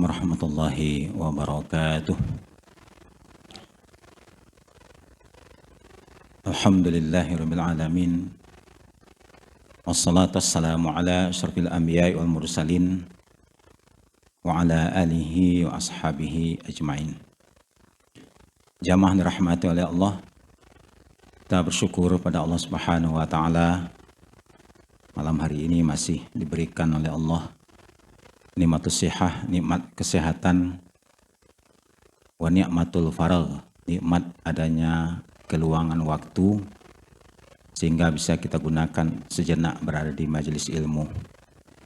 Assalamualaikum warahmatullahi wabarakatuh. Alhamdulillahirabbil alamin. Wassalatu wassalamu ala asyrafil anbiya'i wal mursalin wa ala alihi wa ashabihi ajmain. Jamaah dirahmati oleh Allah, kita bersyukur pada Allah Subhanahu wa taala. Malam hari ini masih diberikan oleh Allah nikmatus sihah, nikmat kesehatan, wa ni'matul faragh, nikmat adanya keluangan waktu sehingga bisa kita gunakan sejenak berada di majelis ilmu.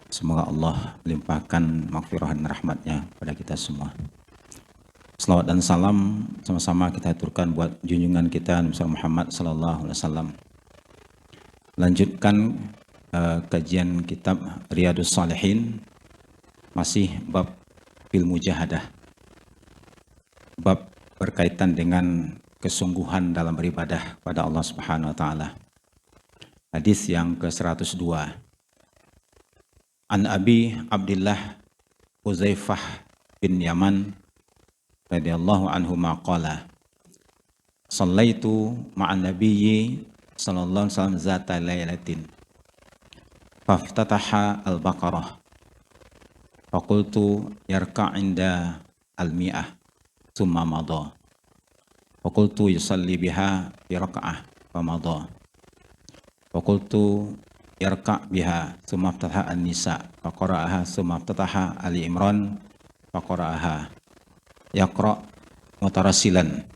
Semoga Allah melimpahkan maghfirah dan rahmatnya pada kita semua. Selawat dan salam sama-sama kita aturkan buat junjungan kita Nabi Muhammad sallallahu alaihi wasallam. Lanjutkan kajian kitab Riyadhus Shalihin, masih bab fil mujahadah, bab berkaitan dengan kesungguhan dalam beribadah pada Allah Subhanahu wa taala. Hadis yang ke-102. An Abi Abdullah Huzaifah bin Yaman radhiyallahu anhu maqala Shallaitu ma'an nabiyyi sallallahu alaihi wasallam zata lailatin faftataha al-Baqarah faqultu yarka' inda al-mi'ah thumma madha faqultu yusalli biha fi raka'ah famadha faqultu yarka' biha thumma iftataha an-nisa faqara'aha thumma iftataha Ali Imran faqara'aha yaqra' mutarasilan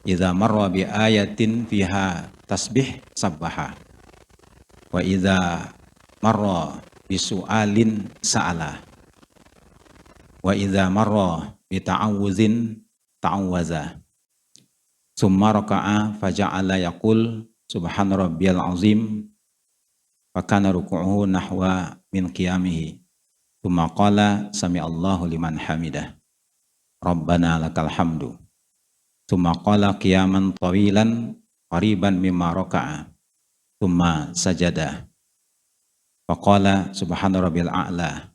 idza marra bi ayatin fiha tasbih sabbaha wa idza marra bi su'alin sa'ala wa idza marra bi ta'awuzin ta'awwaza summa raka'a faja'ala yaqul subhana rabbiyal azim fa kana ruku'uhu nahwa min qiyamihi summa qala sami'allahu liman hamidah rabbana lakal hamdu summa qala qiyaman tawilan qariban mimma raka'a summa sajada fa qala subhana rabbil a'la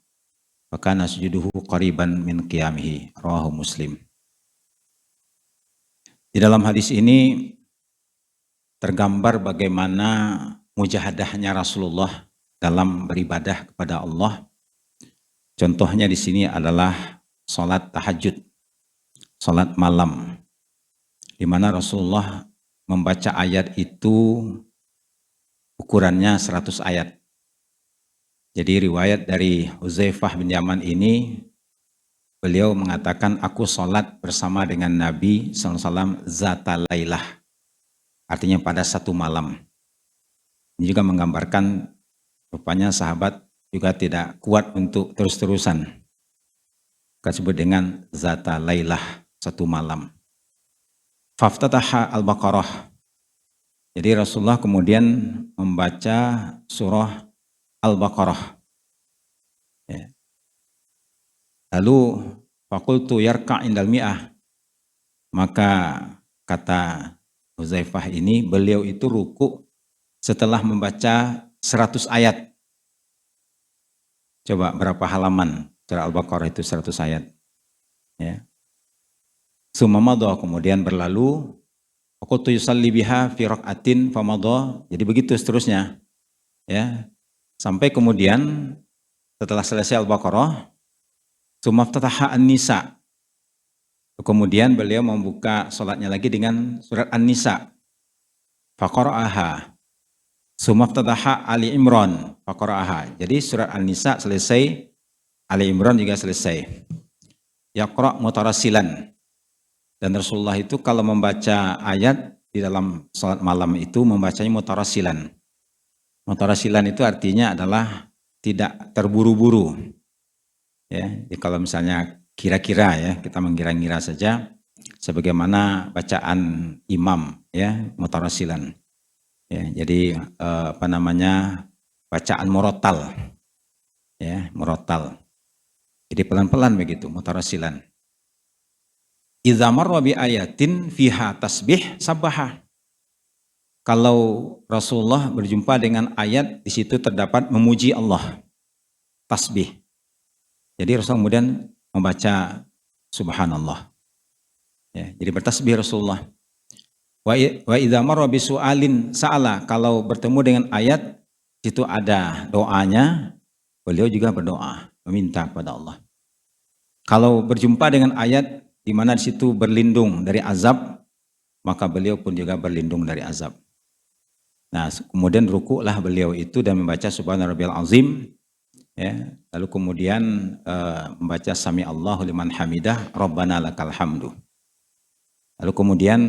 Fakana sujuduhu qariban min qiyamihi, rawahu Muslim. Di dalam hadis ini tergambar bagaimana mujahadahnya Rasulullah dalam beribadah kepada Allah. Contohnya di sini adalah salat tahajud, salat malam, di mana Rasulullah membaca ayat itu ukurannya 100 ayat. Jadi riwayat dari Huzaifah bin Yaman ini, beliau mengatakan, aku sholat bersama dengan Nabi SAW zata lailah, artinya pada satu malam. Ini juga menggambarkan rupanya sahabat juga tidak kuat untuk terus-terusan. Kita sebut dengan zata lailah, satu malam. Faftataha al-Baqarah. Jadi Rasulullah kemudian membaca surah Al-Baqarah. Ya. Lalu faqultu yarka' indal mi'ah. Maka kata Huzaifah ini, beliau itu ruku setelah membaca 100 ayat. Coba berapa halaman surah Al-Baqarah itu 100 ayat. Ya. Summa madha, kemudian berlalu. Faqultu yusalli biha fi rak'atin famadha. Jadi begitu seterusnya. Ya. Sampai kemudian setelah selesai Al-Baqarah, summa iftataha an-nisa. Kemudian beliau membuka salatnya lagi dengan surat An-Nisa. Faqara'aha. Summa iftataha Ali Imran. Faqara'aha. Jadi surat An-Nisa selesai, Ali Imran juga selesai. Yaqra' mutarasilan. Dan Rasulullah itu kalau membaca ayat di dalam salat malam itu membacanya mutarasilan. Mutarasilan itu artinya adalah tidak terburu-buru. Ya, jadi kalau misalnya kira-kira ya, kita mengira-ngira saja sebagaimana bacaan imam ya, mutarasilan. Ya, jadi bacaan murattal. Ya, murattal. Jadi pelan-pelan begitu, mutarasilan. Idza marra bi ayatin fiha tasbih sabbaha. Kalau Rasulullah berjumpa dengan ayat, di situ terdapat memuji Allah, tasbih. Jadi Rasul kemudian membaca subhanallah. Ya, jadi bertasbih Rasulullah. Wa idza marra bisu'alin sa'ala, kalau bertemu dengan ayat situ ada doanya, beliau juga berdoa, meminta kepada Allah. Kalau berjumpa dengan ayat di mana di situ berlindung dari azab, maka beliau pun juga berlindung dari azab. Nah, kemudian ruku'lah beliau itu dan membaca subhana rabbiyal azim, ya. Lalu kemudian membaca sami Allahu liman hamidah, rabbana lakal hamdu. Lalu kemudian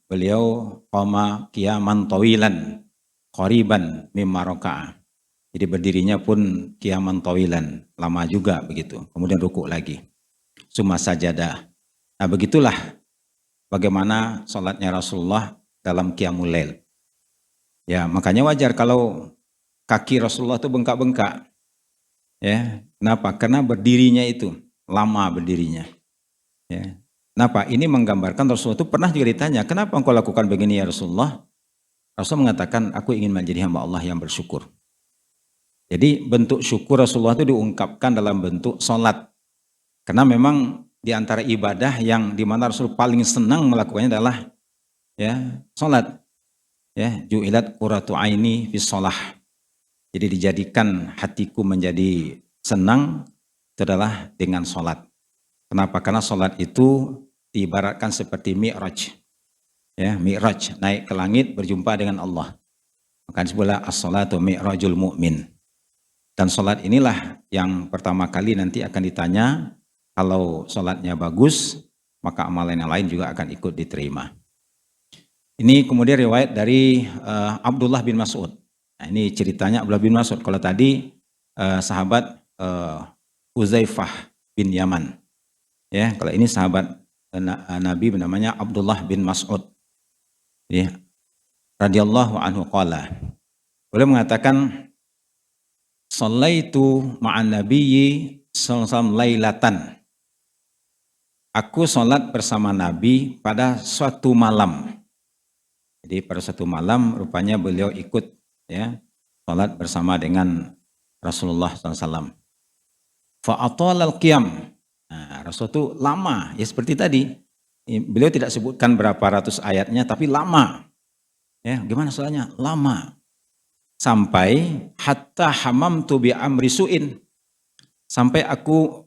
beliau qama qiyaman tawilan qariban mimma raka'a. Jadi berdirinya pun qiyaman tawilan, lama juga begitu. Kemudian ruku' lagi. Summa sajadah. Nah, begitulah bagaimana salatnya Rasulullah dalam qiyamul lail. Ya, makanya wajar kalau kaki Rasulullah itu bengkak-bengkak. Ya, kenapa? Karena berdirinya itu lama berdirinya. Ya. Kenapa? Ini menggambarkan Rasulullah itu pernah juga ditanya, kenapa engkau lakukan begini ya Rasulullah? Rasul mengatakan, aku ingin menjadi hamba Allah yang bersyukur. Jadi bentuk syukur Rasulullah itu diungkapkan dalam bentuk sholat. Karena memang di antara ibadah yang dimana Rasul paling senang melakukannya adalah ya sholat. Ya, ju'ilat qurratu aini fi sholah. Jadi dijadikan hatiku menjadi senang itu adalah dengan sholat. Kenapa? Karena sholat itu diibaratkan seperti mi'raj. Ya, mi'raj, naik ke langit berjumpa dengan Allah. Maka disebutlah as-sholatu mi'rajul mu'min. Dan sholat inilah yang pertama kali nanti akan ditanya, kalau sholatnya bagus, maka amalan yang lain juga akan ikut diterima. Ini kemudian riwayat dari Abdullah bin Mas'ud. Nah, ini ceritanya Abdullah bin Mas'ud. Kalau tadi sahabat Uzaifah bin Yaman. Ya, kalau ini sahabat Nabi namanya Abdullah bin Mas'ud. Ya, radhiyallahu anhu qala. Beliau mengatakan, "Shallaitu ma'an nabiyyi sallallahu lailatan." Aku sholat bersama Nabi pada suatu malam. Jadi pada suatu malam rupanya beliau ikut ya sholat bersama dengan Rasulullah SAW. Fa'atalal qiyam. Nah, Rasul itu lama, ya seperti tadi. Beliau tidak sebutkan berapa ratus ayatnya, tapi lama. Ya, gimana soalnya? Lama. Sampai hatta hamamtu bi amri su'in. Sampai aku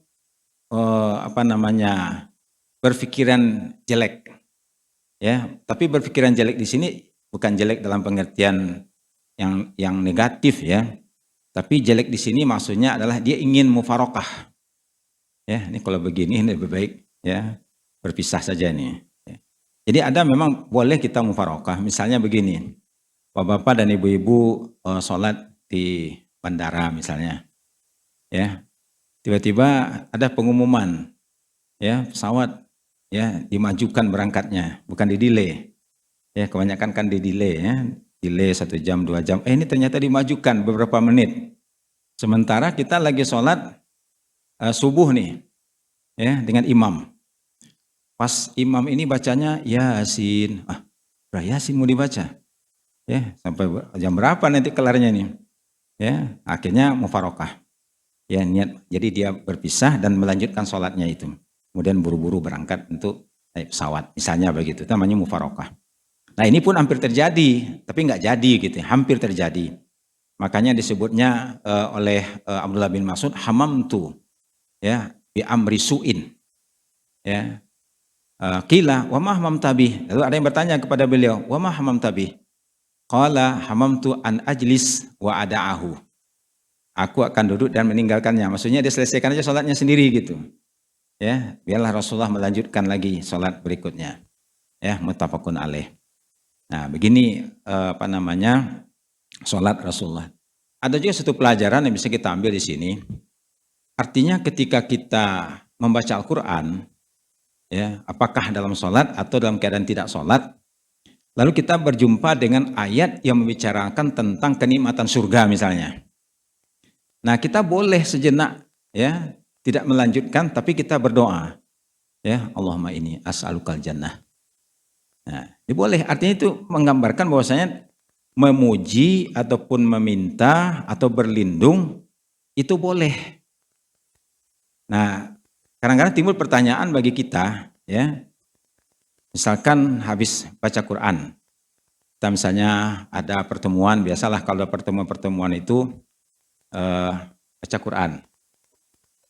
berpikiran jelek. Ya, tapi berpikiran jelek di sini bukan jelek dalam pengertian yang negatif ya. Tapi jelek di sini maksudnya adalah dia ingin mufarokah. Ya, ini kalau begini ini lebih baik ya berpisah saja nih. Ya. Jadi ada memang boleh kita mufarokah. Misalnya begini, bapak-bapak dan ibu-ibu sholat di bandara misalnya, ya tiba-tiba ada pengumuman, ya pesawat ya dimajukan berangkatnya, bukan di delay. Ya kebanyakan kan di delay ya, delay 1 jam 2 jam. Ini ternyata dimajukan beberapa menit. Sementara kita lagi sholat subuh nih, ya dengan imam. Pas imam ini bacanya Yasin, Yasin mau dibaca, ya sampai jam berapa nanti kelarnya nih, ya akhirnya mufarokah, ya niat. Jadi dia berpisah dan melanjutkan sholatnya itu, kemudian buru-buru berangkat untuk naik pesawat, misalnya begitu, namanya mufarokah. Nah ini pun hampir terjadi, tapi nggak jadi gitu, hampir terjadi. Makanya disebutnya oleh Abdullah bin Mas'ud hamamtu ya bi amri su'in. Ya. Qila wa ma hamamta bih. Lalu ada yang bertanya kepada beliau, wa ma hamamta bih? Qala hamamtu an ajlis wa ada'ahu. Aku akan duduk dan meninggalkannya. Maksudnya dia selesaikan aja sholatnya sendiri gitu. Ya, biarlah Rasulullah melanjutkan lagi sholat berikutnya. Ya, muttafaqun alaih. Nah, begini sholat Rasulullah. Ada juga satu pelajaran yang bisa kita ambil di sini. Artinya ketika kita membaca Al-Quran, ya, apakah dalam sholat atau dalam keadaan tidak sholat, lalu kita berjumpa dengan ayat yang membicarakan tentang kenikmatan surga misalnya. Nah, kita boleh sejenak ya tidak melanjutkan, tapi kita berdoa, ya Allahumma inni as'alukal jannah. Nah, ini boleh. Artinya itu menggambarkan bahwasanya memuji ataupun meminta atau berlindung itu boleh. Nah, kadang-kadang timbul pertanyaan bagi kita, ya. Misalkan habis baca Quran, kita misalnya ada pertemuan, biasalah kalau pertemuan-pertemuan itu baca Quran.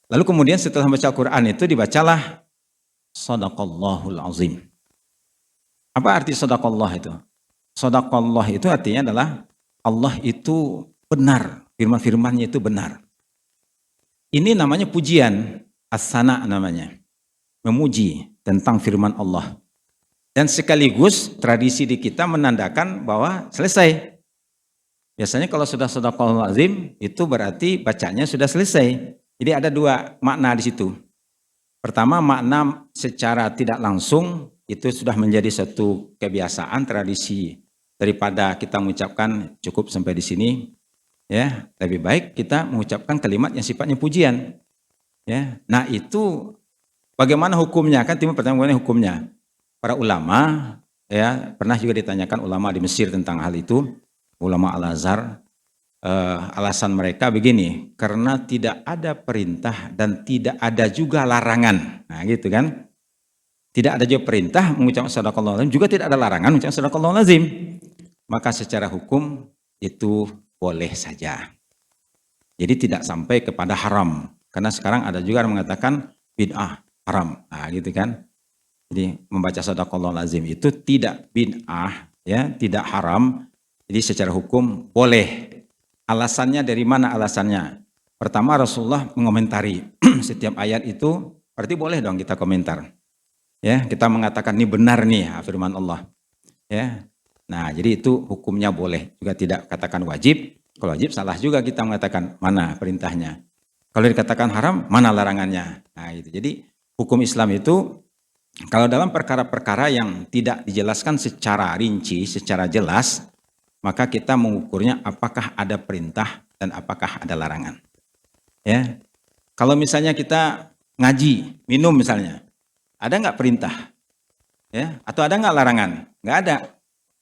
Lalu kemudian setelah baca Quran itu dibacalah Shadaqallahul Azim. Apa arti Shadaqallah itu? Shadaqallah itu artinya adalah Allah itu benar, firman-firmannya itu benar. Ini namanya pujian, as-sana namanya, memuji tentang firman Allah. Dan sekaligus tradisi di kita menandakan bahwa selesai. Biasanya kalau sudah Shadaqallahul Azim itu berarti bacanya sudah selesai. Jadi ada dua makna di situ. Pertama, makna secara tidak langsung itu sudah menjadi satu kebiasaan tradisi, daripada kita mengucapkan cukup sampai di sini, ya lebih baik kita mengucapkan kalimat yang sifatnya pujian. Ya, nah itu bagaimana hukumnya? Kan timbul pertanyaan hukumnya. Para ulama, ya pernah juga ditanyakan ulama di Mesir tentang hal itu, ulama Al-Azhar, alasan mereka begini, karena tidak ada perintah dan tidak ada juga larangan. Nah gitu kan, tidak ada juga perintah mengucapkan Shadaqallahul Azim, juga tidak ada larangan mengucapkan Shadaqallahul Azim. Maka secara hukum itu boleh saja. Jadi tidak sampai kepada haram, karena sekarang ada juga yang mengatakan bid'ah haram, nah gitu kan. Jadi membaca Shadaqallahul Azim itu tidak bid'ah, ya, tidak haram. Jadi secara hukum boleh. Alasannya dari mana alasannya? Pertama, Rasulullah mengomentari setiap ayat itu, berarti boleh dong kita komentar. Ya, kita mengatakan ini benar nih firman Allah. Ya. Nah, jadi itu hukumnya boleh, juga tidak katakan wajib. Kalau wajib salah juga kita mengatakan mana perintahnya. Kalau dikatakan haram, mana larangannya. Nah, itu. Jadi hukum Islam itu kalau dalam perkara-perkara yang tidak dijelaskan secara rinci, secara jelas, maka kita mengukurnya apakah ada perintah dan apakah ada larangan. Ya, kalau misalnya kita ngaji, minum misalnya, ada nggak perintah? Ya, atau ada nggak larangan? Nggak ada,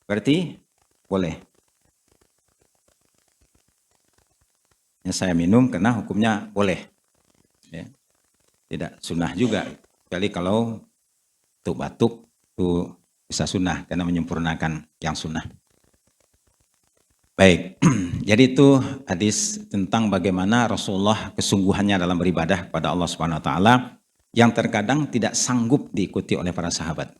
berarti boleh. Ya, saya minum karena hukumnya boleh. Ya, tidak sunnah juga, kecuali kalau batuk itu bisa sunnah karena menyempurnakan yang sunnah. Baik, jadi itu hadis tentang bagaimana Rasulullah kesungguhannya dalam beribadah kepada Allah Subhanahu Wa Taala yang terkadang tidak sanggup diikuti oleh para sahabat.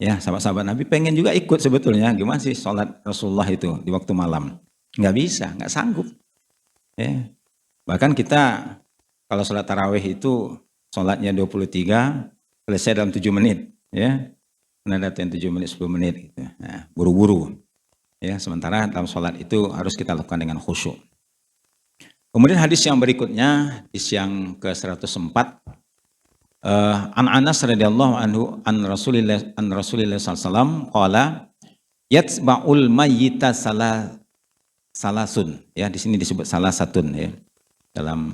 Ya, sahabat-sahabat Nabi pengen juga ikut sebetulnya, gimana sih sholat Rasulullah itu di waktu malam? Nggak bisa, nggak sanggup. Ya. Bahkan kita kalau sholat tarawih itu sholatnya 23, selesai dalam 7 menit, ya. Ada yang 7 menit, 10 menit gitu. Nah, buru-buru. Ya, sementara dalam sholat itu harus kita lakukan dengan khusyuk. Kemudian hadis yang berikutnya, hadis yang ke-104, an Anas radhiyallahu anhu an Rasulillah sallallahu alaihi wasallam qala yatsba'ul mayyita salasun. Ya, di sini disebut salah satun, ya. Dalam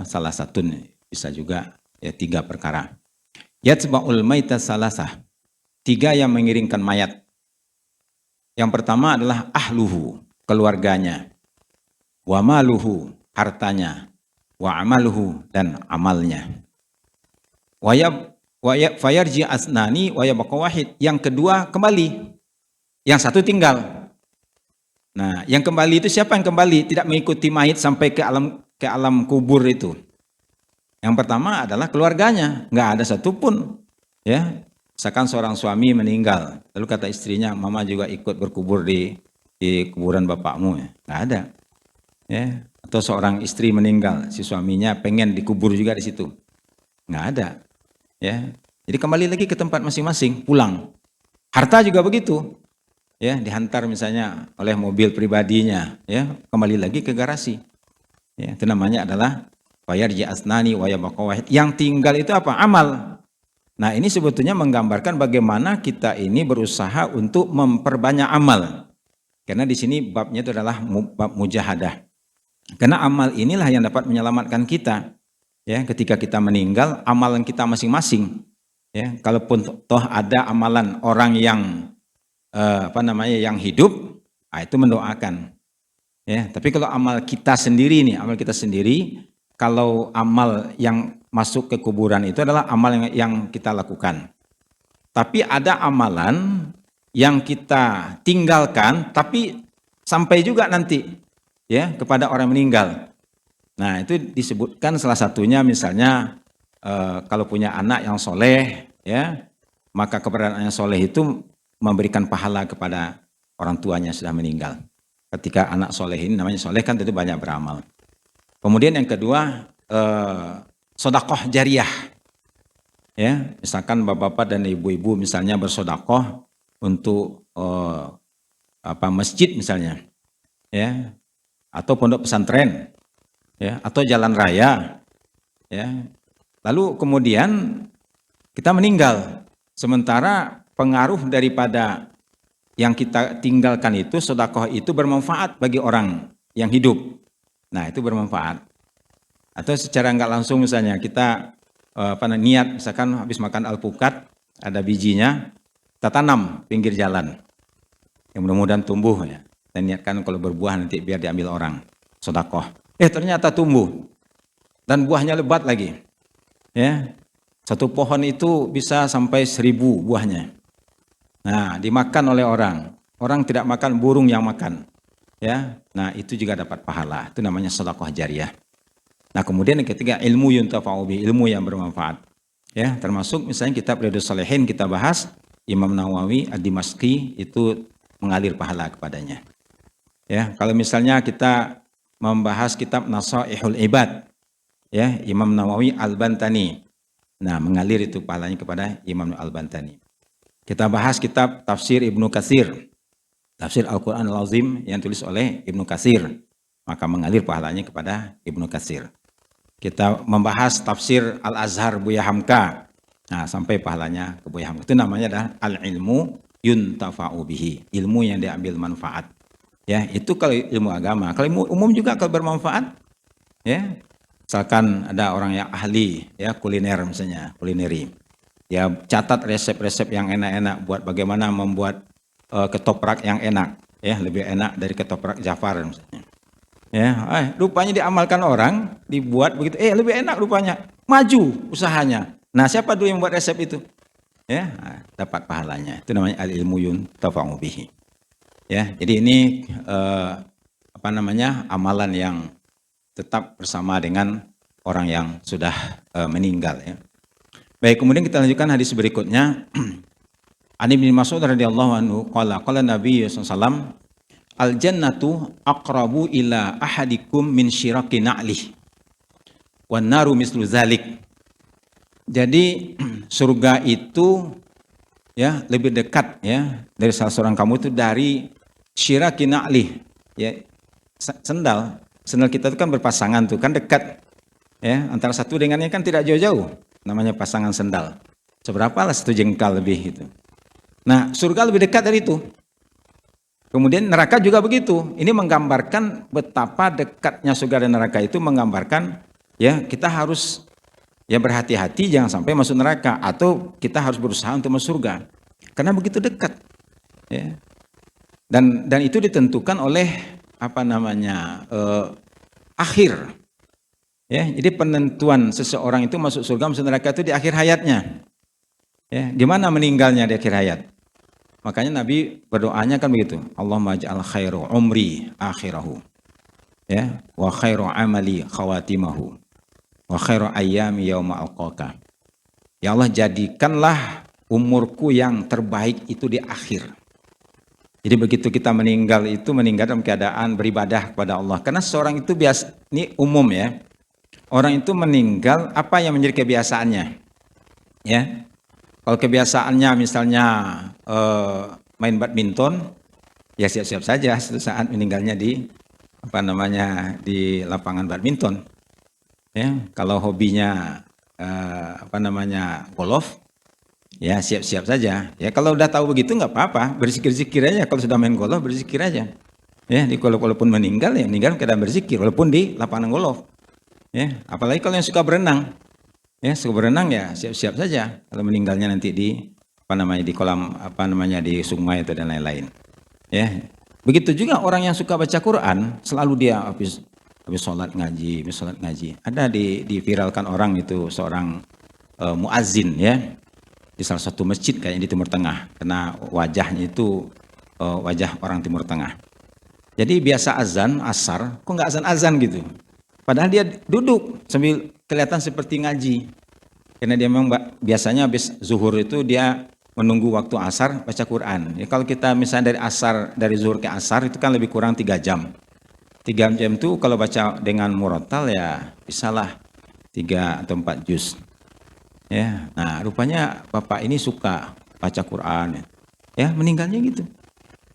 salah satun bisa juga ya 3 perkara. Yatsba'ul mayyita salasah. 3 yang mengiringkan mayat. Yang pertama adalah ahluhu, keluarganya. Wa maluhu, hartanya. Wa amaluhu, dan amalnya. Fayarji asnani wa yabqa wahid. Yang kedua kembali. Yang satu tinggal. Nah, yang kembali itu siapa yang kembali? Tidak mengikuti mayit sampai ke alam kubur itu. Yang pertama adalah keluarganya, nggak ada satupun, ya. Misalkan seorang suami meninggal, lalu kata istrinya, mama juga ikut berkubur di kuburan bapakmu, ya. Nggak ada, ya. Atau seorang istri meninggal, si suaminya pengen dikubur juga di situ, nggak ada, ya. Jadi kembali lagi ke tempat masing-masing, pulang. Harta juga begitu, ya, dihantar misalnya oleh mobil pribadinya, ya, kembali lagi ke garasi. Ya, itu namanya adalah fayarji asnani wa yabqa wahid. Yang tinggal itu apa? Amal. Nah, ini sebetulnya menggambarkan bagaimana kita ini berusaha untuk memperbanyak amal. Karena di sini babnya itu adalah bab mujahadah. Karena amal inilah yang dapat menyelamatkan kita. Ya, ketika kita meninggal, amalan kita masing-masing. Ya, kalaupun toh ada amalan orang yang yang hidup, itu mendoakan. Ya, tapi kalau amal kita sendiri nih, amal kita sendiri, kalau amal yang masuk ke kuburan itu adalah amal yang kita lakukan. Tapi ada amalan yang kita tinggalkan tapi sampai juga nanti ya kepada orang meninggal. Nah, itu disebutkan salah satunya misalnya kalau punya anak yang soleh, ya, maka keberadaan yang soleh itu memberikan pahala kepada orang tuanya yang sudah meninggal. Ketika anak soleh ini namanya soleh kan tentu banyak beramal. Kemudian yang kedua, sodakoh jariah. Ya, misalkan bapak-bapak dan ibu-ibu misalnya bersodakoh untuk masjid misalnya, ya, atau pondok pesantren, ya, atau jalan raya, ya. Lalu kemudian kita meninggal, sementara pengaruh daripada yang kita tinggalkan itu, sodakoh itu bermanfaat bagi orang yang hidup. Nah, itu bermanfaat. Atau secara nggak langsung misalnya kita niat, misalkan habis makan alpukat, ada bijinya, kita tanam pinggir jalan. Yang mudah-mudahan tumbuh ya. Kita niatkan kalau berbuah nanti biar diambil orang. Sodakoh. Ternyata tumbuh. Dan buahnya lebat lagi. Ya. Satu pohon itu bisa sampai 1000 buahnya. Nah, dimakan oleh orang. Orang tidak makan, burung yang makan. Ya. Nah, itu juga dapat pahala. Itu namanya sedekah jariah. Nah, kemudian yang ketiga, ilmu yuntafa'u bi, ilmu yang bermanfaat. Ya, termasuk misalnya kitab Riyadhus Shalihin kita bahas, Imam Nawawi Ad-Dimashqi itu mengalir pahala kepadanya. Ya, kalau misalnya kita membahas kitab Nasaihul Ibad, ya, Imam Nawawi Al-Bantani. Nah, mengalir itu pahalanya kepada Imam Al-Bantani. Kita bahas kitab Tafsir Ibnu Katsir, Tafsir Al-Quran Al-Azim yang tulis oleh Ibnu Katsir, maka mengalir pahalanya kepada Ibnu Katsir. Kita membahas Tafsir Al-Azhar Buya Hamka, nah sampai pahalanya ke Buya Hamka. Itu namanya adalah al-ilmu yuntafa'u bihi, ilmu yang diambil manfaat. Ya, itu kalau ilmu agama. Kalau ilmu umum juga kalau bermanfaat, ya. Misalkan ada orang yang ahli, ya, kuliner misalnya, kulineri. Ya, catat resep-resep yang enak-enak buat bagaimana membuat ketoprak yang enak, ya, lebih enak dari ketoprak Jafar misalnya. Ya, rupanya diamalkan orang, dibuat begitu, lebih enak rupanya, maju usahanya. Nah, siapa dulu yang buat resep itu? Ya, dapat pahalanya. Itu namanya al-ilmu yuntafa'u bihi. Ya, jadi ini amalan yang tetap bersama dengan orang yang sudah meninggal. Ya. Baik, kemudian kita lanjutkan hadis berikutnya. An Ibnu Mas'ud radhiyallahu anhu qala Nabi sallallahu alaihi wasallam al-jannatu aqrabu ila ahadikum min syiraki na'lih wan naru mislu zalik. Jadi surga itu ya lebih dekat ya dari salah seorang kamu itu dari syiraki na'lih, ya, sendal kita itu kan berpasangan tuh kan dekat ya, antara satu dengannya kan tidak jauh-jauh, namanya pasangan sendal. Seberapa lah, 1 jengkal lebih itu. Nah, surga lebih dekat dari itu. Kemudian neraka juga begitu. Ini menggambarkan betapa dekatnya surga dan neraka itu, menggambarkan ya kita harus ya berhati-hati jangan sampai masuk neraka, atau kita harus berusaha untuk masuk surga. Karena begitu dekat. Ya. Dan itu ditentukan oleh akhir. Ya, jadi penentuan seseorang itu masuk surga masuk neraka itu di akhir hayatnya. Ya, gimana meninggalnya di akhir hayat? Makanya Nabi berdoanya kan begitu. Allahumma ja'al khairu umri akhirahu. Ya, wa khairu amali khawatimahu. Wa khairu ayyami yauma alqaka. Ya Allah, jadikanlah umurku yang terbaik itu di akhir. Jadi begitu kita meninggal itu meninggal dalam keadaan beribadah kepada Allah. Karena seorang itu biasa, ini umum ya. Orang itu meninggal apa yang menjadi kebiasaannya. Ya. Kalau kebiasaannya misalnya main badminton, ya siap-siap saja saat meninggalnya di di lapangan badminton. Ya, kalau hobinya golf, ya siap-siap saja. Ya kalau udah tahu begitu nggak apa-apa, berzikir-zikir aja. Kalau sudah main golf berzikir aja. Ya, walaupun meninggal ya meninggal keadaan berzikir, walaupun di lapangan golf. Ya, apalagi kalau yang suka berenang. Ya, suka berenang ya siap-siap saja kalau meninggalnya nanti di di kolam di sungai itu dan lain-lain. Ya. Begitu juga orang yang suka baca Quran, selalu dia habis habis sholat ngaji. Ada diviralkan orang itu seorang muazzin ya di salah satu masjid kayaknya di Timur Tengah, karena wajahnya itu wajah orang Timur Tengah. Jadi biasa azan asar, kok nggak azan gitu. Padahal dia duduk sambil kelihatan seperti ngaji. Karena dia memang biasanya habis zuhur itu dia menunggu waktu asar baca Quran. Ya, kalau kita misalnya dari zuhur ke asar itu kan lebih kurang 3 jam. 3 jam itu kalau baca dengan murattal ya bisalah 3 atau 4 juz. Ya, nah rupanya bapak ini suka baca Quran. Ya, meninggalnya gitu.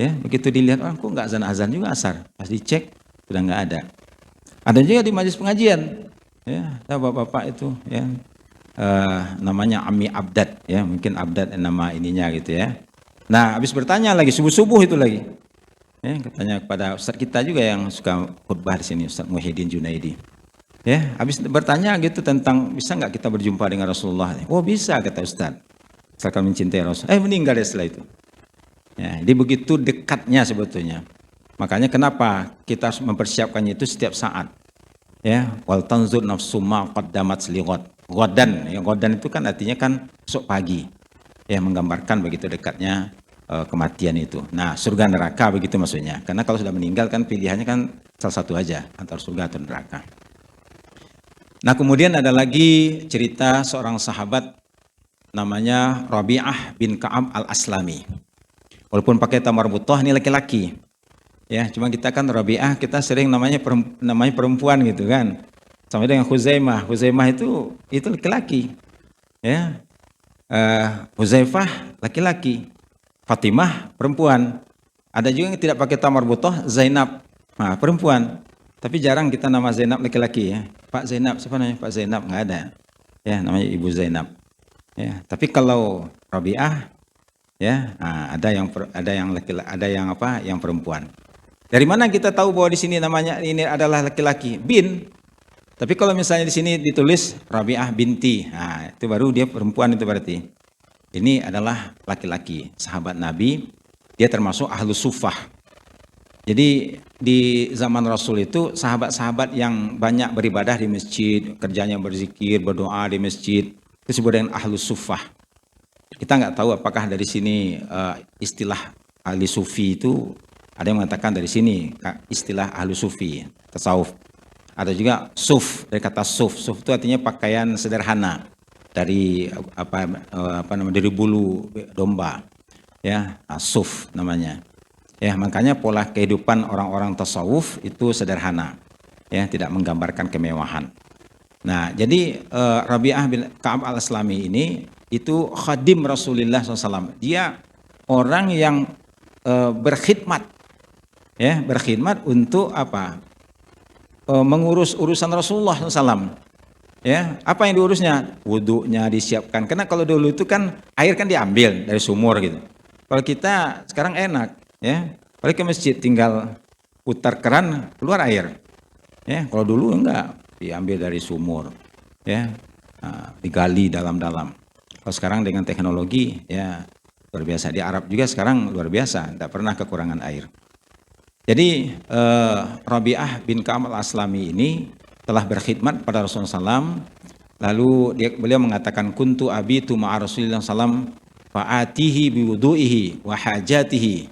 Ya, begitu dilihat orang kok nggak azan juga asar. Pas dicek sudah nggak ada. Ada juga di majelis pengajian. Ya, bapak-bapak itu ya. Namanya Ami Abdad ya, mungkin Abdad nama ininya gitu ya. Nah, habis bertanya lagi subuh-subuh itu lagi. Ya, katanya kepada Ustaz kita juga yang suka khutbah di sini, Ustaz Muhyiddin Junaidi. Ya, habis bertanya gitu tentang bisa nggak kita berjumpa dengan Rasulullah? Oh bisa kata Ustaz. Asalkan mencintai Rasul. Meninggal ya setelah itu. Ya, jadi begitu dekatnya sebetulnya. Makanya kenapa kita harus mempersiapkannya itu setiap saat. Ya, wal tanzur nafsum ma qaddamat lighad. Ghadan, ya ghadan itu kan artinya kan esok pagi. Ya, menggambarkan begitu dekatnya kematian itu. Nah, surga neraka begitu maksudnya. Karena kalau sudah meninggal kan pilihannya kan salah satu aja, antara surga atau neraka. Nah, kemudian ada lagi cerita seorang sahabat namanya Rabi'ah bin Ka'ab al-Aslami. Walaupun pakai ta marbutah ini laki-laki. Ya, cuma kita kan Rabi'ah kita sering namanya perempuan gitu kan. Sama dengan Huzaimah. Huzaimah itu laki-laki. Ya. Huzaifah laki-laki. Fatimah perempuan. Ada juga yang tidak pakai ta marbutah, Zainab. Nah, perempuan. Tapi jarang kita nama Zainab laki-laki ya. Pak Zainab, siapa namanya? Pak Zainab nggak ada. Ya, namanya Ibu Zainab. Ya, tapi kalau Rabi'ah ya, ada yang laki-laki, ada yang perempuan. Dari mana kita tahu bahwa di sini namanya ini adalah laki-laki? Bin. Tapi kalau misalnya di sini ditulis Rabi'ah binti, nah itu baru dia perempuan itu berarti. Ini adalah laki-laki, sahabat Nabi, dia termasuk ahlus suffah. Jadi di zaman Rasul itu sahabat-sahabat yang banyak beribadah di masjid, kerjanya berzikir, berdoa di masjid, itu disebut dengan ahlus suffah. Kita nggak tahu apakah dari sini istilah ahli sufi itu, ada yang mengatakan dari sini istilah ahli sufi, tasawuf. Ada juga suf, dari kata suf. Suf itu artinya pakaian sederhana dari dari bulu domba. Ya, suf namanya. Ya, makanya pola kehidupan orang-orang tasawuf itu sederhana. Ya, tidak menggambarkan kemewahan. Nah, jadi Rabi'ah bin Ka'ab al-Aslami ini itu khadim Rasulullah SAW. Dia orang yang berkhidmat. Ya, berkhidmat untuk apa? Mengurus urusan Rasulullah SAW. Ya, apa yang diurusnya? Wudunya disiapkan. Karena kalau dulu itu kan air kan diambil dari sumur gitu. Kalau kita sekarang enak, ya, balik ke masjid tinggal putar keran keluar air. Ya, kalau dulu enggak, diambil dari sumur, ya, digali dalam-dalam. Kalau sekarang dengan teknologi, ya luar biasa. Di Arab juga sekarang luar biasa, tidak pernah kekurangan air. Jadi Rabi'ah bin Ka'ab al-Aslami ini telah berkhidmat pada Rasulullah SAW. Lalu beliau mengatakan kuntu abitu ma'a Rasulullah SAW fa'atihi biwudu'ihi wa hajatihi.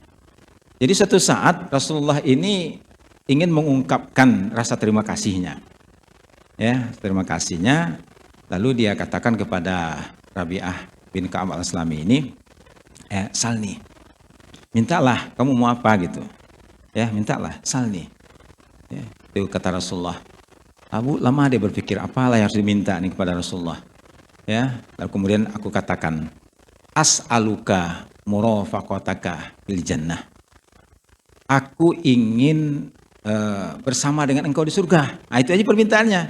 Jadi suatu saat Rasulullah ini ingin mengungkapkan rasa terima kasihnya. Ya, terima kasihnya. Lalu dia katakan kepada Rabi'ah bin Ka'ab al-Aslami ini, salni, mintalah, kamu mau apa gitu. Ya, mintalah, salni. Ya, itu kata Rasulullah. Abu lama dia berpikir apalah yang harus diminta nih kepada Rasulullah. Ya, lalu kemudian aku katakan, as'aluka murafaqataka fil jannah. Aku ingin bersama dengan engkau di surga. Nah, itu aja permintaannya.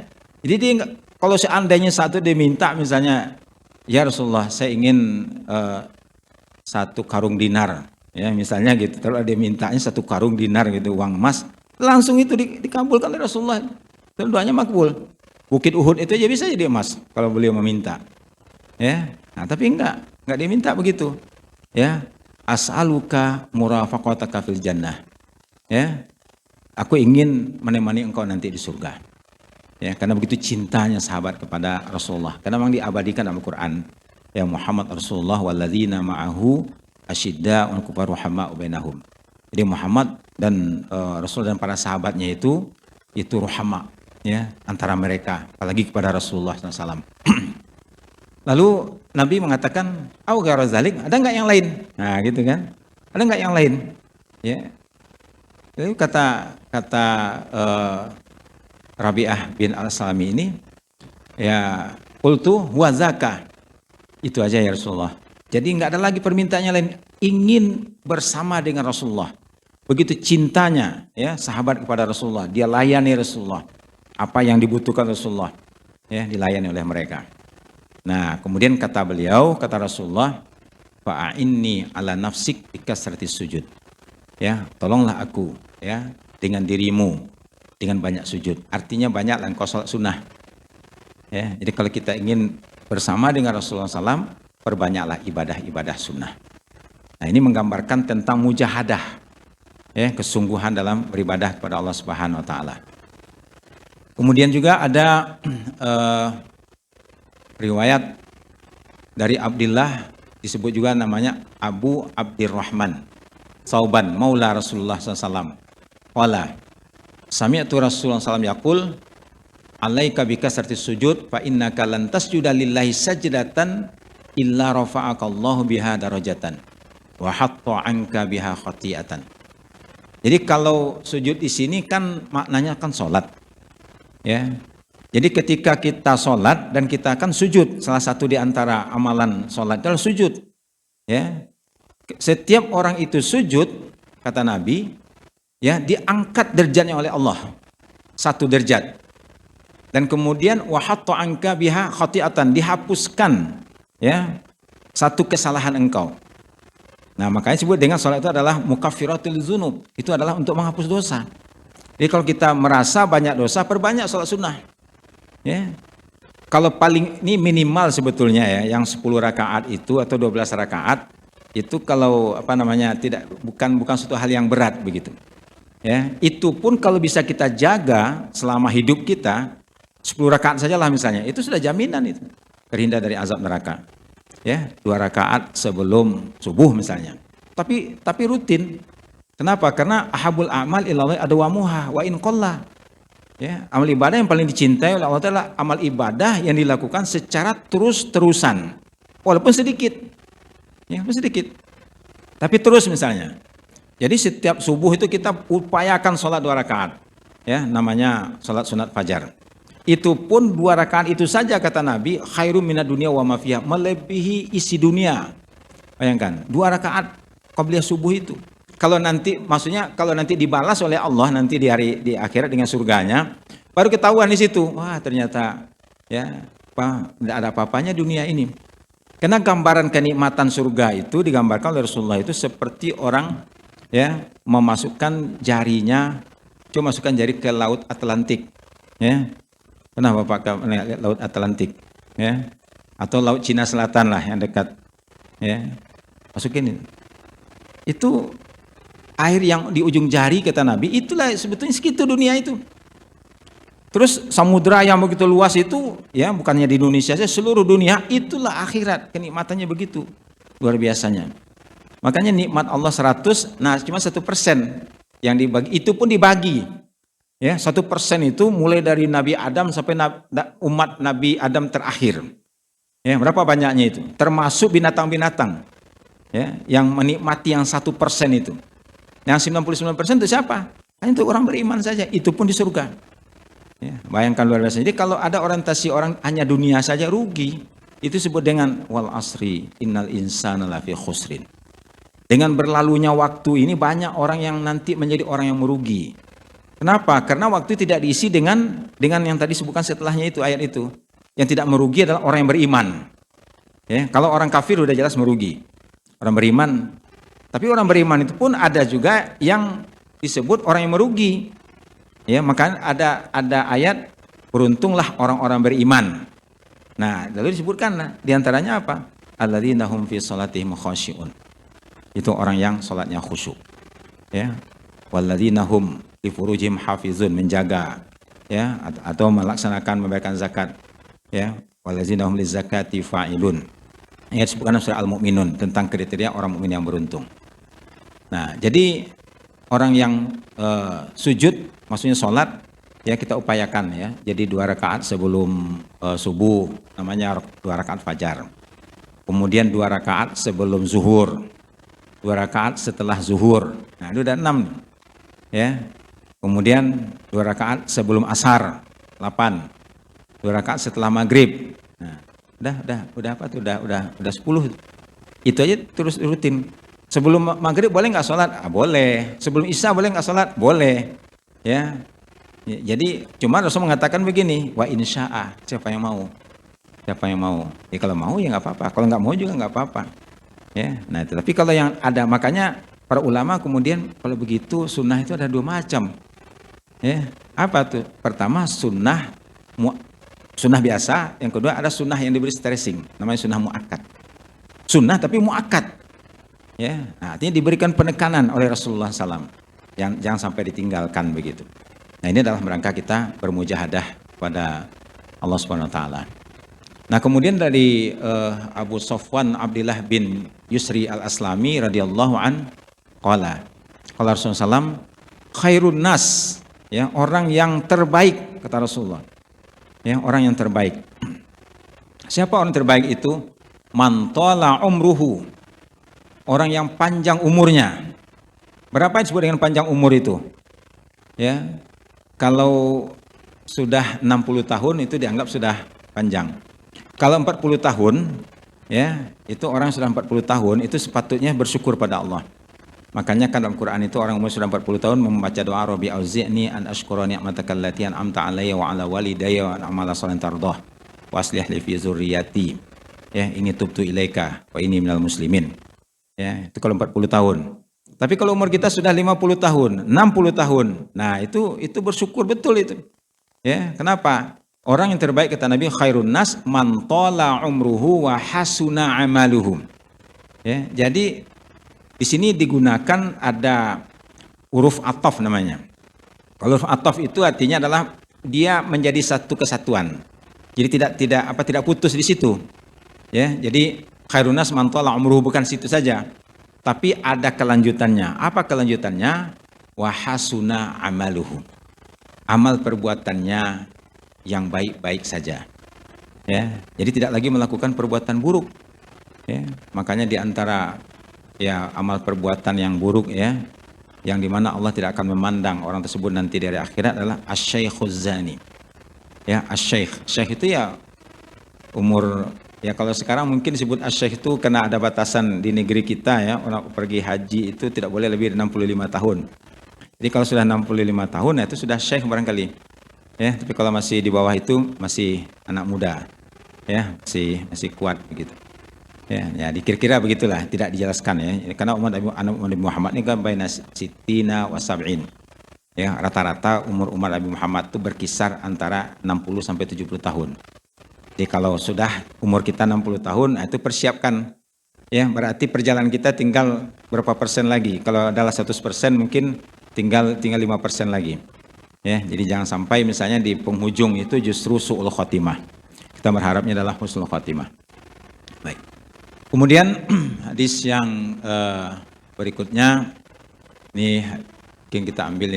Jadi dia kalau seandainya satu dia minta misalnya, ya Rasulullah, saya ingin 1 karung dinar. Ya, misalnya gitu. Kalau dia mintanya 1 karung dinar gitu, uang emas, langsung itu dikabulkan oleh Rasulullah. Dan doanya makbul. Bukit Uhud itu aja bisa jadi emas kalau beliau meminta. Ya. Nah, tapi enggak diminta begitu. Ya. As'aluka murafaqataka fil jannah. Ya. aku ingin menemani engkau nanti di surga. Ya, karena begitu cintanya sahabat kepada Rasulullah. Karena memang diabadikan dalam Al-Quran. Ya Muhammad Rasulullah walladzina ma'ahu asyidda'un kufaru ruhama'u bainahum. Jadi Muhammad dan Rasul dan para sahabatnya itu ruhama, ya, antara mereka, apalagi kepada Rasulullah SAW. Lalu Nabi mengatakan, au ghairu dzalik, ada nggak yang lain? Nah, gitu kan? Ada nggak yang lain? Ya. Jadi kata Rabi'ah bin Al-Salami ini, ya, qultu huwa zaka. Itu aja ya Rasulullah. Jadi nggak ada lagi permintaannya lain, ingin bersama dengan Rasulullah. Begitu cintanya, ya, sahabat kepada Rasulullah, dia layani Rasulullah. Apa yang dibutuhkan Rasulullah, ya, dilayani oleh mereka. Nah, kemudian kata beliau, kata Rasulullah, fa'inni ala nafsik bikasratis sujud. Ya, tolonglah aku, ya, dengan dirimu, dengan banyak sujud. Artinya banyak engkau sholat sunnah. Ya, jadi kalau kita ingin bersama dengan Rasulullah SAW, perbanyaklah ibadah-ibadah sunnah. Nah, ini menggambarkan tentang mujahadah, ya, kesungguhan dalam beribadah kepada Allah Subhanahu Wa Taala. Kemudian juga ada riwayat dari Abdullah, disebut juga namanya Abu Abdurrahman Sauban Maula Rasulullah SAW. Qala sami'tu Rasulullah SAW yaqul alaika bikasratis sujud fa innaka lan tasjuda lillahi sajdatan illa rafa'aka Allahu biha darajatan wa hatta anka biha khati'atan. Jadi kalau sujud di sini kan maknanya kan sholat, ya. Jadi ketika kita sholat dan kita akan sujud, salah satu di antara amalan sholat adalah sujud, ya. Setiap orang itu sujud, kata Nabi, ya, diangkat derajatnya oleh Allah, satu derajat. Dan kemudian wa hatta anka biha khati'atan, dihapuskan, ya, satu kesalahan engkau. Nah, makanya disebut dengan sholat itu adalah mukaffiratul dzunub. Itu adalah untuk menghapus dosa. Jadi kalau kita merasa banyak dosa, perbanyak sholat sunnah. Ya. Kalau paling ini minimal sebetulnya, ya, yang 10 rakaat itu atau 12 rakaat itu kalau bukan suatu hal yang berat begitu. Ya, itu pun kalau bisa kita jaga selama hidup kita, 10 rakaat sajalah misalnya, itu sudah jaminan itu terhindar dari azab neraka. Ya, 2 rakaat sebelum subuh misalnya. Tapi rutin. Kenapa? Karena ahabul amal ilallah adwamuha wa in qalla. Ya, amal ibadah yang paling dicintai oleh Allah adalah amal ibadah yang dilakukan secara terus-terusan. Walaupun sedikit. Ya, walaupun sedikit. Tapi terus misalnya. Jadi setiap subuh itu kita upayakan sholat 2 rakaat. Ya, namanya sholat sunat fajar. Itu pun 2 rakaat itu saja kata Nabi, khairum minad dunya wa ma fiha, melebihi isi dunia. Bayangkan, 2 rakaat qabliyah subuh itu. Kalau nanti dibalas oleh Allah nanti di akhirat dengan surganya, baru ketahuan di situ. Wah, ternyata ya, tidak ada apa-apanya dunia ini. Karena gambaran kenikmatan surga itu digambarkan oleh Rasulullah itu seperti orang, ya, memasukkan jarinya, masukkan jari ke laut Atlantik, ya. Pernah Bapak ke laut Atlantik, ya, atau laut Cina Selatan lah yang dekat, ya, masukin itu air yang di ujung jari kata Nabi, itulah sebetulnya segitu dunia itu. Terus samudra yang begitu luas itu, ya, bukannya di Indonesia saja, seluruh dunia, itulah akhirat, kenikmatannya begitu luar biasanya. Makanya nikmat Allah 100, nah cuma 1% yang dibagi, itu pun dibagi. Ya, 1% itu mulai dari Nabi Adam sampai umat Nabi Adam terakhir. Ya, berapa banyaknya itu? Termasuk binatang-binatang, ya, yang menikmati yang 1% itu. Yang 99% itu siapa? Hanya untuk orang beriman saja. Itu pun di surga. Ya, bayangkan luar biasa. Jadi kalau ada orientasi orang hanya dunia saja, rugi. Itu disebut dengan wal asri innal insana lafi khusrin. Dengan berlalunya waktu ini banyak orang yang nanti menjadi orang yang merugi. Kenapa? Karena waktu tidak diisi dengan yang tadi sebutkan setelahnya itu, ayat itu. Yang tidak merugi adalah orang yang beriman. Ya, kalau orang kafir udah jelas merugi. Orang beriman. Tapi orang beriman itu pun ada juga yang disebut orang yang merugi. Ya, maka ada ayat beruntunglah orang-orang beriman. Nah, lalu disebutkan diantaranya apa? Alladzina hum fi sholatihim khashi'un. Itu orang yang sholatnya khusyuk. Ya. Walladzina hum li furujihim hafizun, menjaga, ya, atau melaksanakan membayarkan zakat, ya, walazina hum lizakati fa'ilun. Ayat disebutkan surah Al-Mu'minun tentang kriteria orang mukmin yang beruntung. Nah, jadi orang yang sujud, maksudnya sholat, ya kita upayakan ya. Jadi 2 rakaat sebelum subuh, namanya 2 rakaat fajar. Kemudian 2 rakaat sebelum zuhur, 2 rakaat setelah zuhur. Nah, itu udah 6 ya. Kemudian 2 rakaat sebelum asar, 8. 2 rakaat setelah maghrib. Nah, udah apa tuh? Udah 10. Itu aja terus rutin. Sebelum maghrib boleh nggak sholat? Boleh. Sebelum isya boleh nggak sholat? Boleh. Ya. Jadi cuma Rasul mengatakan begini, wa insya'a, siapa yang mau? Siapa yang mau? Ya kalau mau ya nggak apa-apa. Kalau nggak mau juga nggak apa-apa. Ya. Nah, tapi kalau yang ada, makanya para ulama kemudian kalau begitu sunnah itu ada 2 macam. Ya. Apa tuh? Pertama sunnah biasa, yang kedua ada sunnah yang diberi stressing, namanya sunnah muakkad. Sunnah tapi muakkad. Ya, nah, artinya diberikan penekanan oleh Rasulullah SAW, yang jangan sampai ditinggalkan begitu. Nah, ini adalah merangka kita bermujahadah pada Allah Subhanahu Wa Taala. Nah, kemudian dari Abu Sofwan Abdullah bin Yusri al-Aslami radhiyallahu an, qala Rasulullah SAW, khairun nas, ya, orang yang terbaik, kata Rasulullah. Ya, orang yang terbaik. Siapa orang terbaik itu? Man tala umruhu, orang yang panjang umurnya. Berapa yang disebut dengan panjang umur itu? Ya, kalau sudah 60 tahun itu dianggap sudah panjang. Kalau 40 tahun, ya, itu orang sudah 40 tahun itu sepatutnya bersyukur pada Allah. Makanya kan dalam Quran itu orang umur sudah 40 tahun membaca doa Rabbi auzi'ni an ashkura ni'mataka allati an'amta 'alayya wa 'ala walidayya wa an a'mala shalihan tardah wa aslih li fi dzurriyyati. Ya, ini tubtu ilaika wa inni minal muslimin. Ya, itu kalau 40 tahun. Tapi kalau umur kita sudah 50 tahun, 60 tahun. Nah, itu bersyukur betul itu. Ya, kenapa? Orang yang terbaik kata Nabi khairun nas man tala umruhu wa hasuna amaluhum. Ya, jadi di sini digunakan ada huruf ataf namanya. Kalau huruf ataf itu artinya adalah dia menjadi satu kesatuan. Jadi tidak putus di situ. Ya, jadi khairun nas man tala umruhu bukan situ saja. Tapi ada kelanjutannya. Apa kelanjutannya? Wa hasuna amaluhu. Amal perbuatannya yang baik-baik saja. Ya, jadi tidak lagi melakukan perbuatan buruk. Ya, makanya di antara ya amal perbuatan yang buruk ya, yang dimana Allah tidak akan memandang orang tersebut nanti dari akhirat adalah asy-syaikhuz zani. Ya, asy-syaikh. Syekh itu ya umur, ya kalau sekarang mungkin disebut asy-syaikh itu karena ada batasan di negeri kita ya, orang pergi haji itu tidak boleh lebih dari 65 tahun. Jadi kalau sudah 65 tahun ya itu sudah syekh barangkali. Ya, tapi kalau masih di bawah itu masih anak muda. Ya, masih kuat begitu. Ya, dikira-kira begitulah, tidak dijelaskan ya. Karena umat Nabi Muhammad ini kan baina sittina wa sab'in. Ya, rata-rata umur Nabi Muhammad itu berkisar antara 60 sampai 70 tahun. Jadi kalau sudah umur kita 60 tahun, nah itu persiapkan. Ya, berarti perjalanan kita tinggal berapa persen lagi? Kalau adalah 100% mungkin tinggal 5% lagi. Ya, jadi jangan sampai misalnya di penghujung itu justru su'ul khotimah. Kita berharapnya adalah husnul khotimah. Baik. Kemudian hadis yang berikutnya ini mungkin kita ambil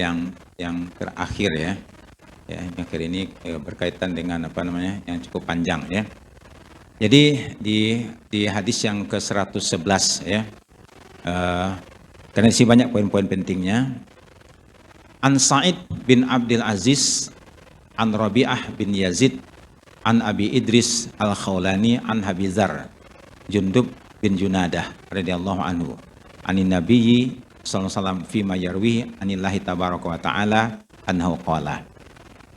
yang terakhir ya. Ya, yang akhir ini berkaitan dengan apa namanya? Yang cukup panjang ya. Jadi di hadis yang ke-111 ya. Karena di sini banyak poin-poin pentingnya. An Sa'id bin Abdul Aziz an Rabi'ah bin Yazid an Abi Idris al-Khawlani an Habizar Jundub bin Junadah radhiyallahu anhu anin nabiyyi sallallahu alaihi wasallam fima yarwi anillahi tabaraka wa ta'ala annahu qala.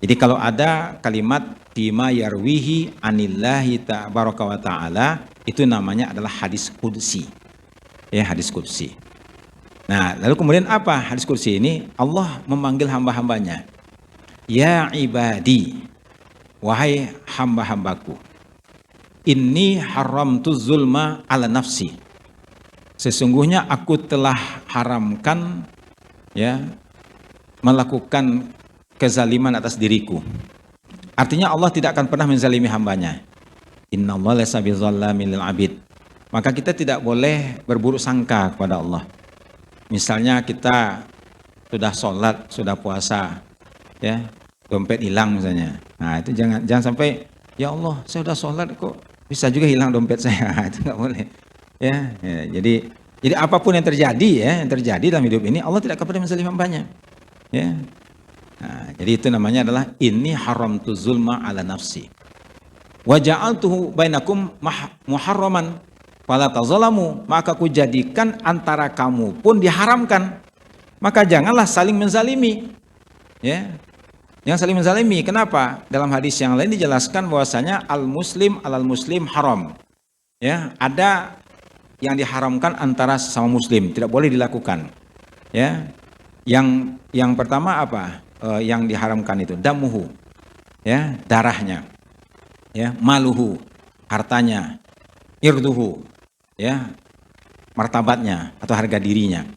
Jadi kalau ada kalimat fima yarwihi anillahi tabaraka wa ta'ala, itu namanya adalah hadis qudsi. Ya, hadis qudsi. Nah, lalu kemudian apa hadis qudsi ini? Allah memanggil hamba-hambanya. Ya ibadi, wahai hamba-hambaku. Inni haramtu zulma ala nafsi. Sesungguhnya aku telah haramkan ya melakukan kezaliman atas diriku. Artinya Allah tidak akan pernah menzalimi hambanya. Innallaha laysa bizallamin lil abid. Maka kita tidak boleh berburuk sangka kepada Allah. Misalnya kita sudah sholat, sudah puasa, ya, dompet hilang misalnya. Nah itu jangan sampai, ya Allah saya sudah sholat kok bisa juga hilang dompet saya. Itu nggak boleh. Ya, jadi apapun yang terjadi dalam hidup ini, Allah tidak akan pernah menzalimi hambanya. Ya. Nah, jadi itu namanya adalah inni haramtu zulma ala nafsi wa ja'altuhu bainakum muharraman fala tazalamu, maka aku jadikan antara kamu pun diharamkan, maka janganlah saling menzalimi. Ya, yang saling menzalimi. Kenapa? Dalam hadis yang lain dijelaskan bahwasanya al muslim alal muslim haram. Ya, ada yang diharamkan antara sesama muslim, tidak boleh dilakukan. Ya, yang pertama apa? Yang diharamkan itu damuhu, ya, darahnya, ya, maluhu, hartanya, irduhu, ya, martabatnya atau harga dirinya.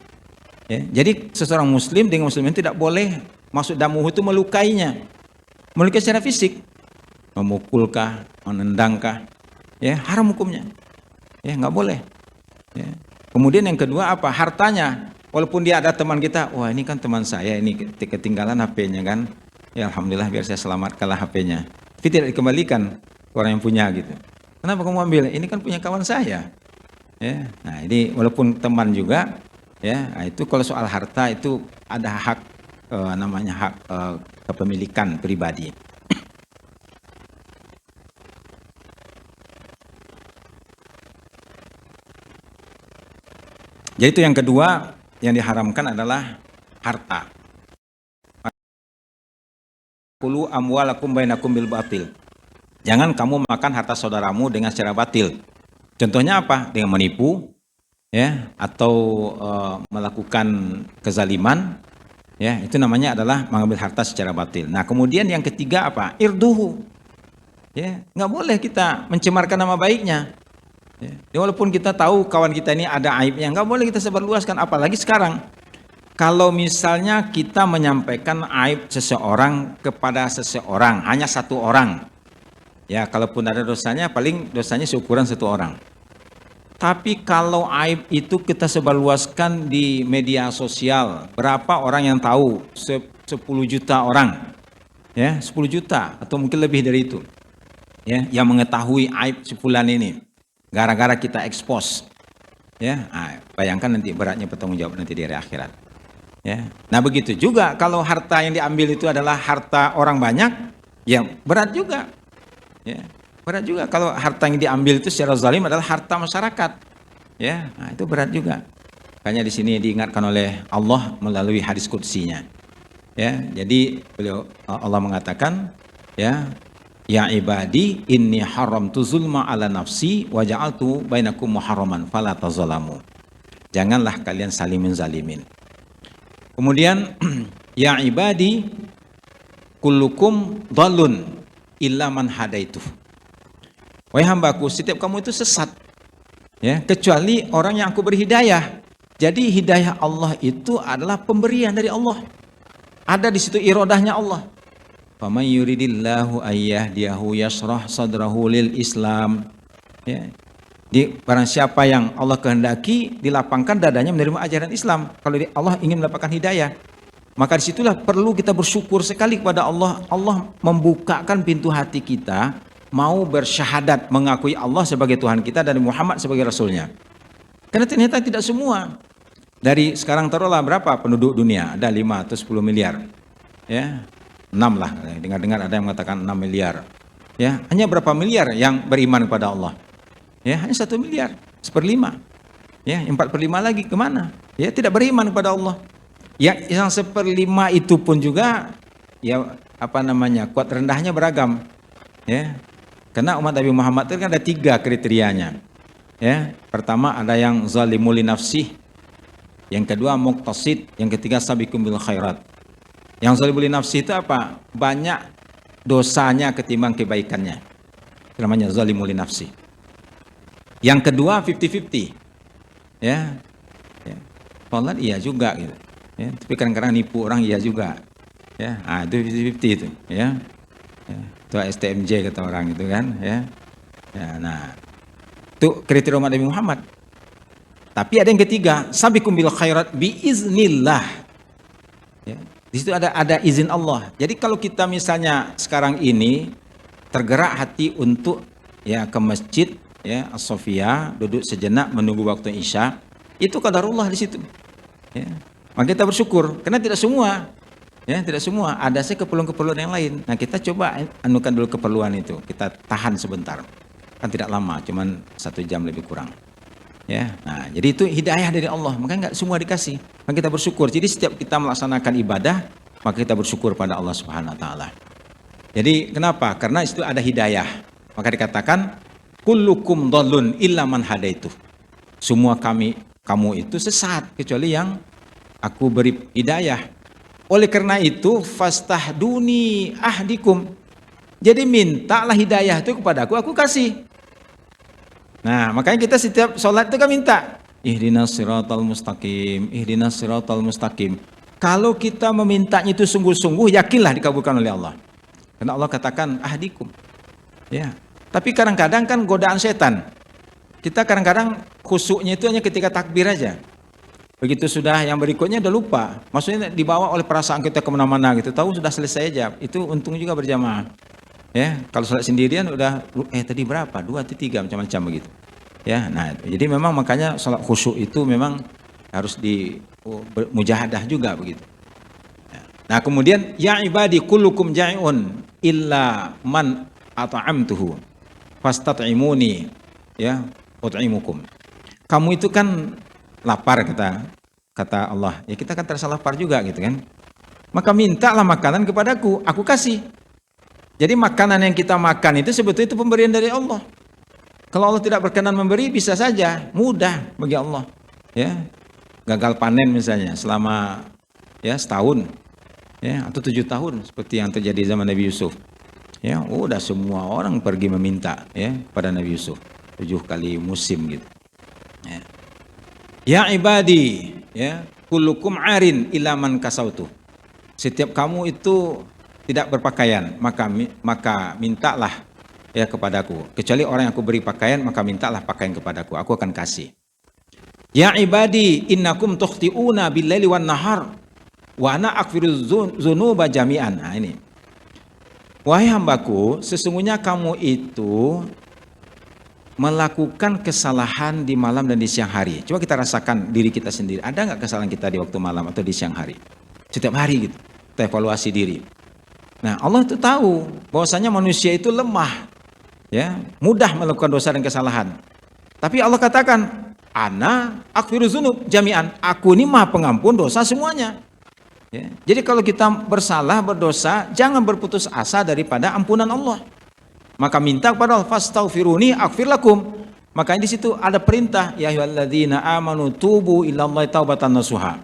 Ya, jadi seseorang muslim dengan muslim itu tidak boleh, maksud damuhu itu melukainya, melukai secara fisik, memukulkah, menendangkah, ya, haram hukumnya, ya, nggak boleh. Ya. Kemudian yang kedua apa? Hartanya. Walaupun dia ada teman kita, wah ini kan teman saya, ini ketinggalan HP-nya kan, ya alhamdulillah biar saya selamatkanlah HP-nya. Tapi tidak dikembalikan ke orang yang punya gitu. Kenapa kamu ambil? Ini kan punya kawan saya. Ya, nah ini walaupun teman juga, ya, nah itu kalau soal harta itu ada hak namanya hak kepemilikan pribadi. Jadi itu yang kedua. Yang diharamkan adalah harta. Kulu amwalakum bainakum bil batil. Jangan kamu makan harta saudaramu dengan secara batil. Contohnya apa? Dengan menipu, ya, atau melakukan kezaliman, ya, itu namanya adalah mengambil harta secara batil. Nah, kemudian yang ketiga apa? Irduhu. Ya, nggak boleh kita mencemarkan nama baiknya. Ya, walaupun kita tahu kawan kita ini ada aibnya, nggak boleh kita sebarluaskan. Apalagi sekarang, kalau misalnya kita menyampaikan aib seseorang kepada seseorang, hanya satu orang, ya, kalaupun ada dosanya, paling dosanya seukuran satu orang. Tapi kalau aib itu kita sebarluaskan di media sosial, berapa orang yang tahu? 10 juta orang, ya, 10 juta atau mungkin lebih dari itu, ya, yang mengetahui aib si fulan ini. Gara-gara kita expose, ya, nah, bayangkan nanti beratnya pertanggungjawab nanti di hari akhirat, ya. Nah begitu juga kalau harta yang diambil itu adalah harta orang banyak, ya berat juga, ya, berat juga. Kalau harta yang diambil itu secara zalim adalah harta masyarakat, ya, nah, itu berat juga. Makanya di sini diingatkan oleh Allah melalui hadis qudsinya, ya. Jadi Allah mengatakan, ya. Ya ibadi inni haramtu zulma ala nafsi wa ja'altu bainakum muharraman fala tazalamu. Janganlah kalian saling menzalimin. Kemudian ya ibadi kullukum dhalun illa man hadaitu. Wahai hambaku, setiap kamu itu sesat, ya, kecuali orang yang aku beri hidayah. Jadi hidayah Allah itu adalah pemberian dari Allah. Ada di situ iradahnya Allah. Faman yuridillahu ayyahdiyahu yashrah sadrahu lil Islam. Ya. Barang siapa yang Allah kehendaki dilapangkan dadanya menerima ajaran Islam. Kalau Allah ingin mendapatkan hidayah, maka disitulah perlu kita bersyukur sekali kepada Allah. Allah membukakan pintu hati kita, mau bersyahadat mengakui Allah sebagai Tuhan kita dan Muhammad sebagai Rasulnya. Karena ternyata tidak semua. Dari sekarang taruhlah berapa penduduk dunia? Ada 5 atau 10 miliar. Ya. 6 lah, dengar-dengar ada yang mengatakan 6 miliar. Ya, hanya berapa miliar yang beriman kepada Allah? Ya, hanya 1 miliar, 1/5. Ya, 4/5 lagi kemana? Ya, tidak beriman kepada Allah. Ya, yang 1/5 itu pun juga, ya, apa namanya, kuat rendahnya beragam. Ya, karena umat Nabi Muhammad itu kan ada 3 kriterianya. Ya, pertama ada yang zalimul li nafsih, yang kedua muqtasid, yang ketiga sabiqum bil khairat. Yang zalimul li nafsi itu apa? Banyak dosanya ketimbang kebaikannya. Itu namanya zalimul li nafsi. Yang kedua 50-50. Ya. Ya. Salat iya juga gitu. Ya, tapi kadang-kadang nipu orang iya juga. Ya, itu 50-50 itu, ya. Ya, itu STMJ kata orang itu kan, ya. Ya, nah, itu kriteria umat Nabi Muhammad. Tapi ada yang ketiga, sabiqum bil khairat biiznillah. Ya, di situ ada izin Allah. Jadi kalau kita misalnya sekarang ini tergerak hati untuk ya ke masjid ya As-Sofia, duduk sejenak menunggu waktu Isya, itu qadarullah di situ. Ya. Maka kita bersyukur karena tidak semua ada sih keperluan-keperluan yang lain. Nah, kita coba anukan dulu keperluan itu. Kita tahan sebentar. Kan tidak lama, cuman 1 jam lebih kurang. Ya, nah jadi itu hidayah dari Allah, makanya nggak semua dikasih, maka kita bersyukur. Jadi setiap kita melaksanakan ibadah, maka kita bersyukur pada Allah Subhanahu Wa Taala. Jadi kenapa? Karena itu ada hidayah, maka dikatakan kullukum dhalun illa man hadaitu. Semua kamu itu sesat kecuali yang aku beri hidayah. Oleh karena itu fastahduni ahdikum. Jadi mintalah hidayah itu kepada aku kasih. Nah, makanya kita setiap sholat itu kan minta ihdinas siratal mustaqim, ihdinas siratal mustaqim. Kalau kita memintanya itu sungguh-sungguh, yakinlah dikabulkan oleh Allah. Karena Allah katakan ahdikum. Ya. Tapi kadang-kadang kan godaan setan. Kita kadang-kadang khusyuknya itu hanya ketika takbir aja. Begitu sudah yang berikutnya udah lupa. Maksudnya dibawa oleh perasaan kita kemana-mana gitu. Tahu sudah selesai aja. Itu untung juga berjamaah. Ya, kalau sholat sendirian udah tadi berapa? 2 atau 3 macam-macam begitu. Ya, nah jadi memang makanya sholat khusyuk itu memang harus mujahadah juga begitu. Nah, kemudian ya ibadi kullukum ja'iun illa man at'amtuhu fastat'imuni ya ut'imukum. Kamu itu kan lapar kata Allah. Ya kita kan terasa lapar juga gitu kan. Maka mintalah makanan kepadaku, aku kasih. Jadi makanan yang kita makan itu sebetulnya itu pemberian dari Allah. Kalau Allah tidak berkenan memberi, bisa saja mudah bagi Allah. Ya, gagal panen misalnya selama ya setahun, ya atau 7 tahun seperti yang terjadi zaman Nabi Yusuf. Ya, udah semua orang pergi meminta ya pada Nabi Yusuf 7 kali musim gitu. Ya ibadi, ya kullukum arin illa man kasautu. Setiap kamu itu tidak berpakaian, maka mintalah ya kepadaku. Kecuali orang yang aku beri pakaian, maka mintalah pakaian kepadaku, aku akan kasih. Ya ibadi, innakum tukhti'una bil-laili wan-nahar wa ana aghfiru dzunuba jami'an. Nah ini. Wahai hambaku, sesungguhnya kamu itu melakukan kesalahan di malam dan di siang hari. Coba kita rasakan diri kita sendiri. Ada nggak kesalahan kita di waktu malam atau di siang hari? Setiap hari gitu. Kita evaluasi diri. Nah, Allah itu tahu bahwasanya manusia itu lemah, ya, mudah melakukan dosa dan kesalahan. Tapi Allah katakan, ana aghfiru dzunub jami'an. Aku ini Maha Pengampun dosa semuanya. Ya. Jadi kalau kita bersalah, berdosa, jangan berputus asa daripada ampunan Allah. Maka minta kepada Allah, fastaghfiruni aghfir lakum. Maka di situ ada perintah, ya ayyuhalladzina amanu tubu ilallahi taubatan nasuha.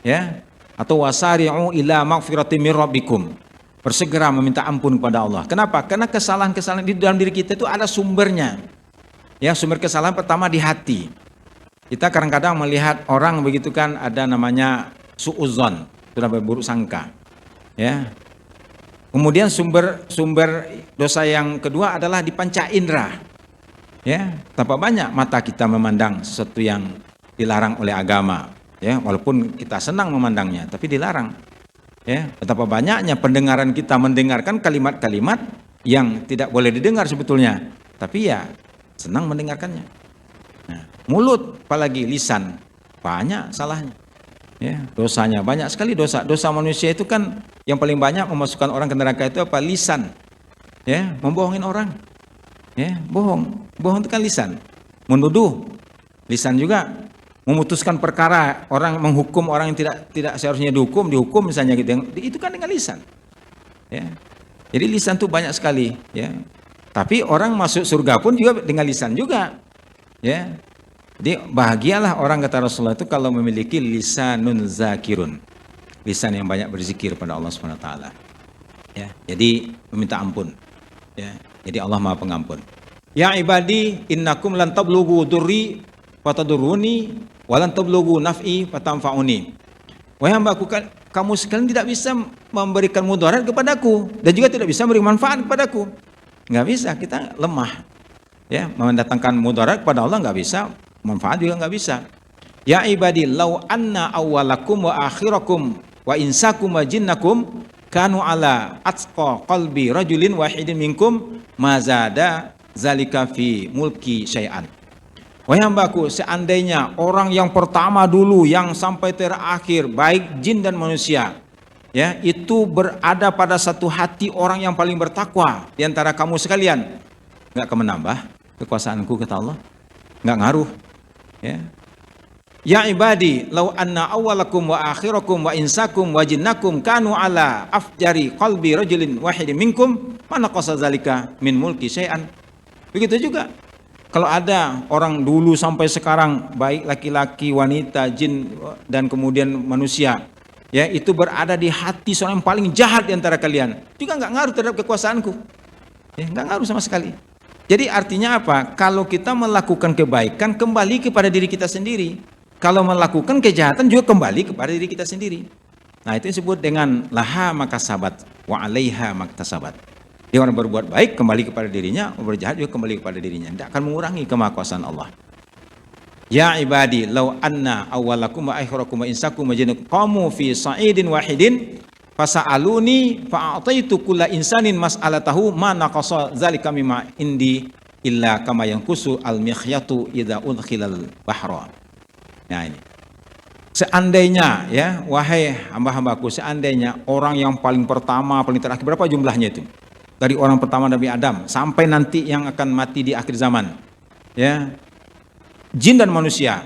Ya. Atau wasari'u ila maghfiratin mir rabbikum. Bersegera meminta ampun kepada Allah. Kenapa? Karena kesalahan-kesalahan di dalam diri kita itu ada sumbernya. Ya, sumber kesalahan pertama di hati. Kita kadang-kadang melihat orang begitu kan ada namanya su'udzon, sudah berburuk sangka. Ya. Kemudian sumber dosa yang kedua adalah di panca indera. Ya, tampak banyak mata kita memandang sesuatu yang dilarang oleh agama. Ya, walaupun kita senang memandangnya, tapi dilarang. Ya, betapa banyaknya pendengaran kita mendengarkan kalimat-kalimat yang tidak boleh didengar sebetulnya, tapi ya senang mendengarkannya. Nah, mulut apalagi lisan banyak salahnya. Ya, dosanya banyak sekali dosa manusia itu kan yang paling banyak memasukkan orang ke neraka itu apa? Lisan. Ya, membohongin orang. Ya, bohong itu kan lisan. Menuduh, lisan juga. Memutuskan perkara, orang menghukum orang yang tidak seharusnya dihukum misalnya gitu, itu kan dengan lisan. Ya. Jadi lisan tuh banyak sekali, ya. Tapi orang masuk surga pun juga dengan lisan juga. Ya. Jadi bahagialah orang kata Rasulullah itu kalau memiliki lisanun zakirun. Lisan yang banyak berzikir pada Allah Subhanahu wa taala. Ya. Jadi meminta ampun. Ya. Jadi Allah Maha Pengampun. Ya ibadi innakum lan tablughu durri fataduruni walan tablughu naf'i fatanfa'uni. Wahai hambaku, kamu sekalian tidak bisa memberikan mudarat kepadaku dan juga tidak bisa memberi manfaat kepadaku. Nggak bisa, kita lemah. Ya, mendatangkan mudarat kepada Allah nggak bisa, manfaat juga nggak bisa. Ya ibadi, law anna awwalakum wa akhirakum wa insakum wa jinnakum kanu ala atqa qalbi rajulin wahidin minkum mazada zalika fi mulki syai'an. Wahai hambaku, seandainya orang yang pertama dulu yang sampai terakhir, baik jin dan manusia, ya, itu berada pada satu hati orang yang paling bertakwa di antara kamu sekalian, nggak akan menambah kekuasaanku, kata Allah, nggak ngaruh. Ya, ya ibadi, law anna awwalakum wa akhirakum wa insakum wa jinnakum kanu ala afjari qalbi rajulin wahidin minkum mana qasa zalika min mulki syai'an. Begitu juga kalau ada orang dulu sampai sekarang, baik laki-laki, wanita, jin, dan kemudian manusia, ya, itu berada di hati seorang yang paling jahat di antara kalian, juga nggak ngaruh terhadap kekuasaanku. Ya, nggak ngaruh sama sekali. Jadi artinya apa? Kalau kita melakukan kebaikan, kembali kepada diri kita sendiri. Kalau melakukan kejahatan, juga kembali kepada diri kita sendiri. Nah, itu disebut dengan laha makasabat wa alaiha maktasabat. Dia orang berbuat baik kembali kepada dirinya, berjahat juga kembali kepada dirinya. Tidak akan mengurangi kemahakuasaan Allah. Ya ibadi, law anna awwalakum wa akhirakum wa insakum wa jinnakum qamu fi sa'idin wahidin fasa'aluni fa'ataitu kulla insanin mas'alatahu ma naqasa zalika mimma indi illa kama yanqusu al-mikhyatu idza udkhilal bahra. Nah ini. Seandainya, ya, wahai hamba-hambaku, seandainya orang yang paling pertama, paling terakhir, berapa jumlahnya itu? Dari orang pertama Nabi Adam sampai nanti yang akan mati di akhir zaman, ya, jin dan manusia,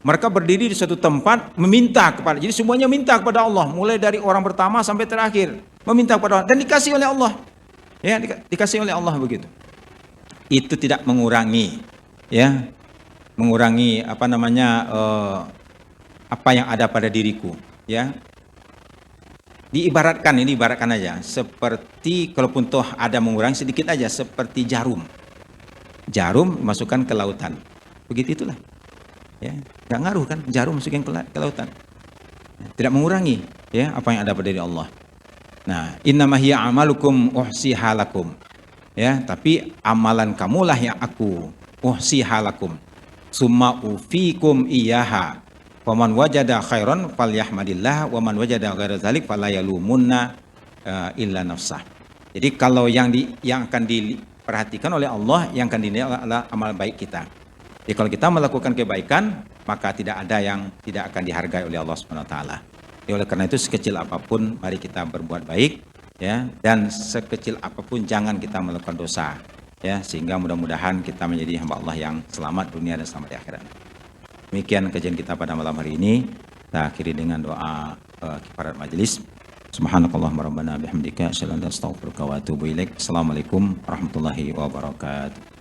mereka berdiri di suatu tempat meminta kepada, jadi semuanya minta kepada Allah, mulai dari orang pertama sampai terakhir meminta kepada Allah dan dikasih oleh Allah, ya, dikasih oleh Allah begitu. Itu tidak mengurangi, ya, mengurangi apa namanya apa yang ada pada diriku, ya. Diibaratkan, ini ibaratkan aja, seperti kalaupun toh ada mengurangi sedikit aja, seperti jarum. Jarum masukkan ke lautan. Begitu itulah. Ya, nggak ngaruh kan jarum masukin ke lautan. Tidak mengurangi, ya, apa yang ada pada diri Allah. Nah, innama hiya amalukum uhsiha lakum. Ya, tapi amalan kamulah yang aku uhsiha lakum. Summa ufikum iyaha. Waman wajada khairan falyahmadillah waman wajada ghaira dzalik fala yalumunna illa nafsah. Jadi kalau yang akan diperhatikan oleh Allah, yang akan dinilai adalah amal baik kita. Jadi kalau kita melakukan kebaikan, maka tidak ada yang tidak akan dihargai oleh Allah Subhanahu wa taala. Oleh karena itu sekecil apapun mari kita berbuat baik, ya, dan sekecil apapun jangan kita melakukan dosa, ya, sehingga mudah-mudahan kita menjadi hamba Allah yang selamat dunia dan selamat di akhirat. Demikian kajian kita pada malam hari ini. Kita akhiri dengan doa kifarat majelis. Subhanakallahumma rabbana bihamdika asyhadu an la ilaha illa anta astaghfiruka wa atubu ilaik. Assalamualaikum warahmatullahi wabarakatuh.